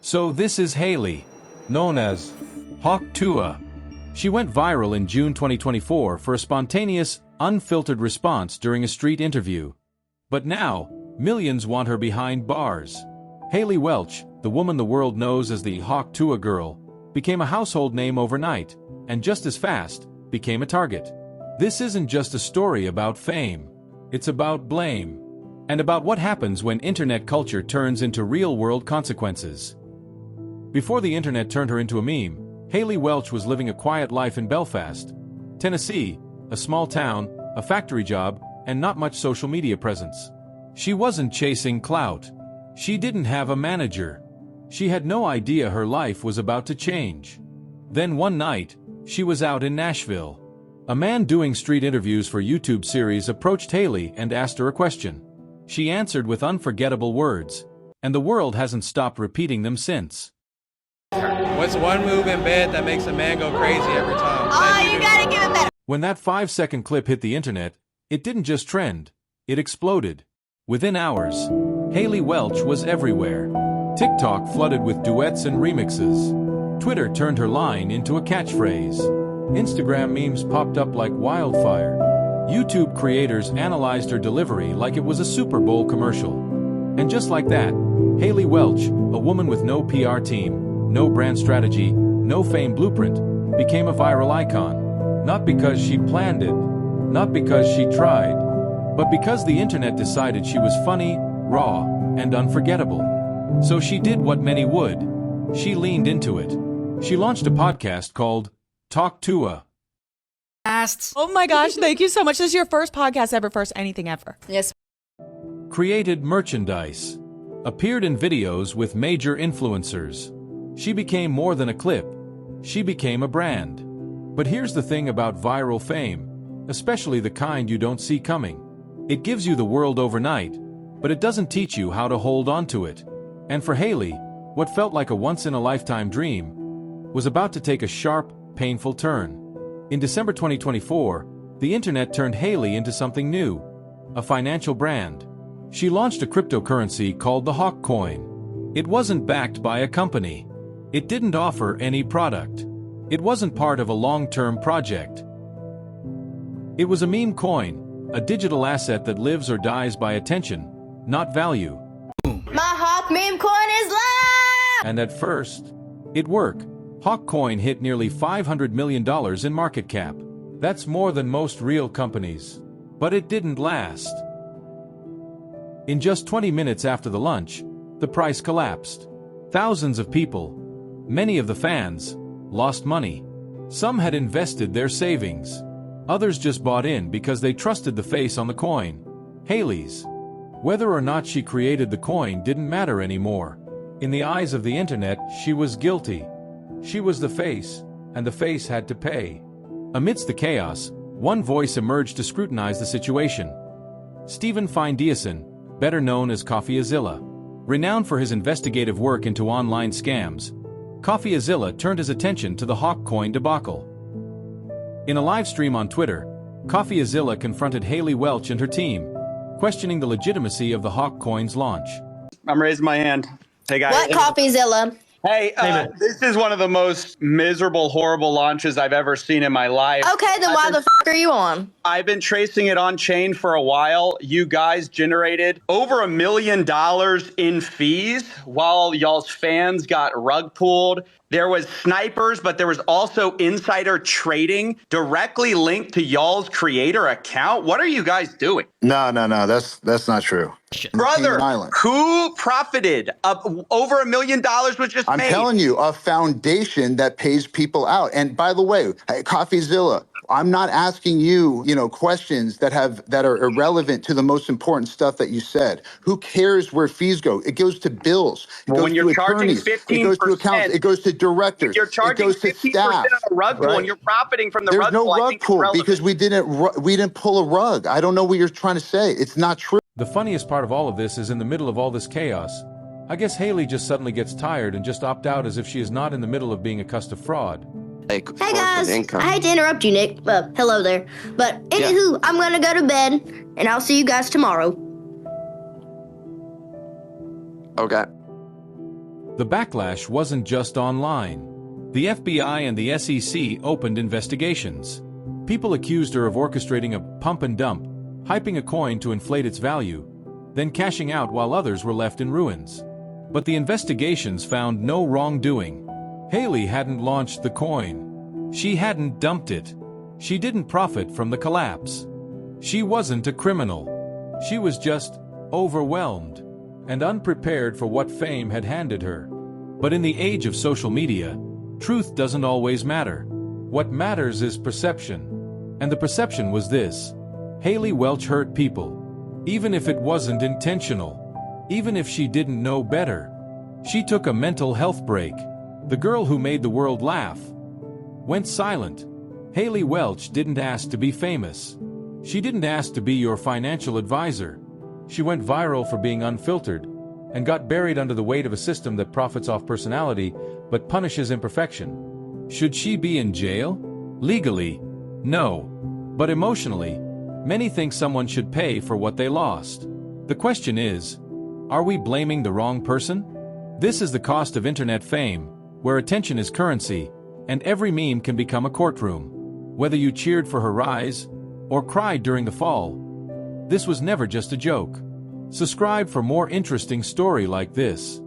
So this is Haley, known as Tuah. She went viral in June 2024 for a spontaneous, unfiltered response during a street interview. But now, millions want her behind bars. Haley Welch, the woman the world knows as the Tuah girl, became a household name overnight, and just as fast, became a target. This isn't just a story about fame. It's about blame. And about what happens when internet culture turns into real-world consequences. Before the internet turned her into a meme, Haley Welch was living a quiet life in Belfast, Tennessee, a small town, a factory job, and not much social media presence. She wasn't chasing clout. She didn't have a manager. She had no idea her life was about to change. Then one night, she was out in Nashville. A man doing street interviews for YouTube series approached Haley and asked her a question. She answered with unforgettable words, and the world hasn't stopped repeating them since. What's one move in bed that makes a man go crazy every time? Oh, you gotta give it better. When that 5-second clip hit the internet, it didn't just trend, it exploded. Within hours, Haley Welch was everywhere. TikTok flooded with duets and remixes. Twitter turned her line into a catchphrase. Instagram memes popped up like wildfire. YouTube creators analyzed her delivery like it was a Super Bowl commercial. And just like that, Haley Welch, a woman with no PR team, no brand strategy, no fame blueprint, became a viral icon. Not because she planned it, not because she tried, but because the internet decided she was funny, raw, and unforgettable. So she did what many would. She leaned into it. She launched a podcast called Tuah. Oh my gosh, thank you so much. This is your first podcast ever, first anything ever. Yes. Created merchandise. Appeared in videos with major influencers. She became more than a clip. She became a brand. But here's the thing about viral fame, especially the kind you don't see coming. It gives you the world overnight, but it doesn't teach you how to hold on to it. And for Haley, what felt like a once-in-a-lifetime dream was about to take a sharp, painful turn. In December 2024, the internet turned Haley into something new, a financial brand. She launched a cryptocurrency called the Hawk Coin. It wasn't backed by a company. It didn't offer any product. It wasn't part of a long-term project. It was a meme coin, a digital asset that lives or dies by attention, not value. My Hawk meme coin is live! And at first, it worked. Hawk Coin hit nearly $500 million in market cap. That's more than most real companies. But it didn't last. In just 20 minutes after the launch, the price collapsed. Thousands of people, many of the fans, lost money. Some had invested their savings. Others just bought in because they trusted the face on the coin, Haley's. Whether or not she created the coin didn't matter anymore. In the eyes of the internet, she was guilty. She was the face, and the face had to pay. Amidst the chaos, one voice emerged to scrutinize the situation. Stephen Fine-Diason, better known as CoffeeZilla. Renowned for his investigative work into online scams, CoffeeZilla turned his attention to the Hawk Coin debacle. In a live stream on Twitter, CoffeeZilla confronted Haley Welch and her team, questioning the legitimacy of the Hawk Coin's launch. I'm raising my hand. Hey, guys. What CoffeeZilla? Hey, this is one of the most miserable, horrible launches I've ever seen in my life. Okay, then why the f are you on? I've been tracing it on chain for a while. You guys generated over $1 million in fees while y'all's fans got rug pulled. There was snipers, but there was also insider trading directly linked to y'all's creator account. What are you guys doing? No, that's not true. Brother, who profited? Over $1 million was just made. I'm telling you, a foundation that pays people out. And by the way, CoffeeZilla, I'm not asking you, questions that are irrelevant to the most important stuff that you said. Who cares where fees go? It goes to bills. It goes when you're to charging attorneys. 15%, it goes to accountants. It goes to directors. You're charging it goes to 15% staff. on a rug pull, right? and you're profiting from the There's rug no pull. rug pull because we didn't pull a rug. I don't know what you're trying to say. It's not true. The funniest part of all of this is in the middle of all this chaos, I guess Haley just suddenly gets tired and just opt out as if she is not in the middle of being accused of fraud. Hey guys, I hate to interrupt you, Nick. Well, hello there. But anywho, I'm gonna go to bed, and I'll see you guys tomorrow. Okay. The backlash wasn't just online. The FBI and the SEC opened investigations. People accused her of orchestrating a pump and dump, hyping a coin to inflate its value, then cashing out while others were left in ruins. But the investigations found no wrongdoing. Haley hadn't launched the coin. She hadn't dumped it. She didn't profit from the collapse. She wasn't a criminal. She was just overwhelmed and unprepared for what fame had handed her. But in the age of social media, truth doesn't always matter. What matters is perception. And the perception was this: Haley Welch hurt people. Even if it wasn't intentional. Even if she didn't know better. She took a mental health break. The girl who made the world laugh went silent. Haley Welch didn't ask to be famous. She didn't ask to be your financial advisor. She went viral for being unfiltered and got buried under the weight of a system that profits off personality but punishes imperfection. Should she be in jail? Legally, no. But emotionally, many think someone should pay for what they lost. The question is, are we blaming the wrong person? This is the cost of internet fame, where attention is currency, and every meme can become a courtroom. Whether you cheered for her rise or cried during the fall, this was never just a joke. Subscribe for more interesting story like this.